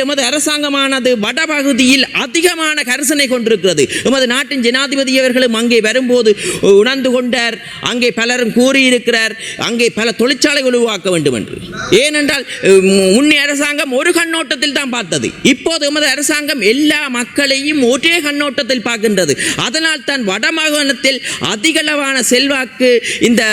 எமது அரசாங்கமானது வடபகுதியில் அதிகமான கரிசனை கொண்டிருக்கிறது. எமது நாட்டின் ஜனாதிபதி அவர்களும் அங்கே வரும்போது உணர்ந்து கொண்டார். அங்கே பலரும் கூறியிருக்கிறார், அங்கே பல தொழிற்சாலைகள் உருவாக்க வேண்டும் என்று. ஏனென்றால் முன்னே அரசாங்கம் ஒரு கண்ணோட்டத்தில் தான் பார்த்தது. இப்போது எமது அரசாங்கம் எல்லா மக்களையும் ஒரே கண்ணோட்டத்தில் பார்க்கின்றது. அதனால் தான் வடமாகாணத்தில் அதிகளவான செல்வாக்கு இந்த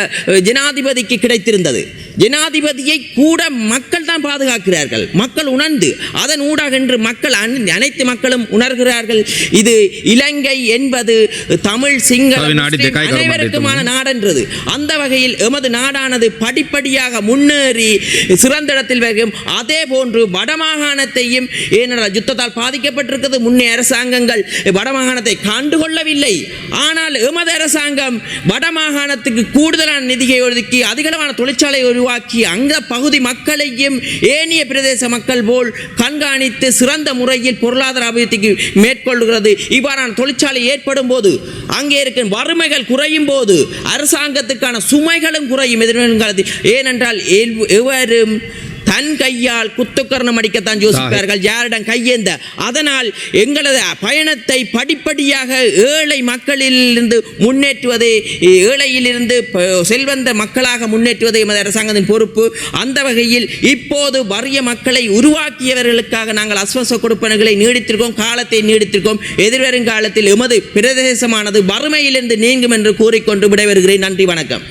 ஜனாதிபதிக்கு கிடைத்திருந்தது. ஜனாதிபதியை கூட மக்கள் தான் பாதுகாக்கிறார்கள். மக்கள் உணர்ந்து அதன் ஊடாக என்று மக்கள் அனைத்து மக்களும் உணர்கிறார்கள். இது இலங்கை என்பது தமிழ் சிங்கள அனைவருக்குமான நாடென்றது. அந்த வகையில் எமது நாடானது படிப்படியாக முன்னேறி சிறந்த இடத்தில் வரும். அதே போன்று வடமாகாணத்தையும், ஏனென்றால் யுத்தத்தால் பாதிக்கப்பட்டிருக்கிறது, முன்னே அரசாங்கங்கள் வடமாகாணத்தை கண்டுகொள்ளவில்லை. ஆனால் எமது அரசாங்கம் வடமாகாணத்துக்கு கூடுதலான நிதியை ஒதுக்கி அதிகளவான தொழிற்சாலை உருவாக்கி அங்க பகுதி மக்களையும் ஏனைய பிரதேச மக்கள் போல் கண்காணித்து சிறந்த முறையில் பொருளாதார அபிவிருத்திக்கு மேற்கொள்கிறது. இவ்வாறான தொழிற்சாலை ஏற்படும் போது அங்கே இருக்கும் வறுமைகள் குறையும் போது அரசாங்கத்துக்கான சுமைகளும் குறையும் எதிர்காலத்தில். ஏனென்றால் எவரும் தன் கையால் குத்துக்கரணம் அடிக்கத்தான் யோசிப்பார்கள், யாரிடம் கையேந்த. அதனால் எங்களது பயணத்தை படிப்படியாக ஏழை மக்களிலிருந்து முன்னேற்றுவதே, ஏழையிலிருந்து செல்வந்த மக்களாக முன்னேற்றுவதே எமது அரசாங்கத்தின் பொறுப்பு. அந்த வகையில் இப்போது வறிய மக்களை உருவாக்கியவர்களுக்காக நாங்கள் அஸ்வச கொடுப்பனங்களை நீடித்திருக்கோம், காலத்தை நீடித்திருக்கோம். எதிர்வரும் காலத்தில் எமது பிரதேசமானது வறுமையிலிருந்து நீங்கும் என்று கூறிக்கொண்டு விடைபெறுகிறேன். நன்றி, வணக்கம்.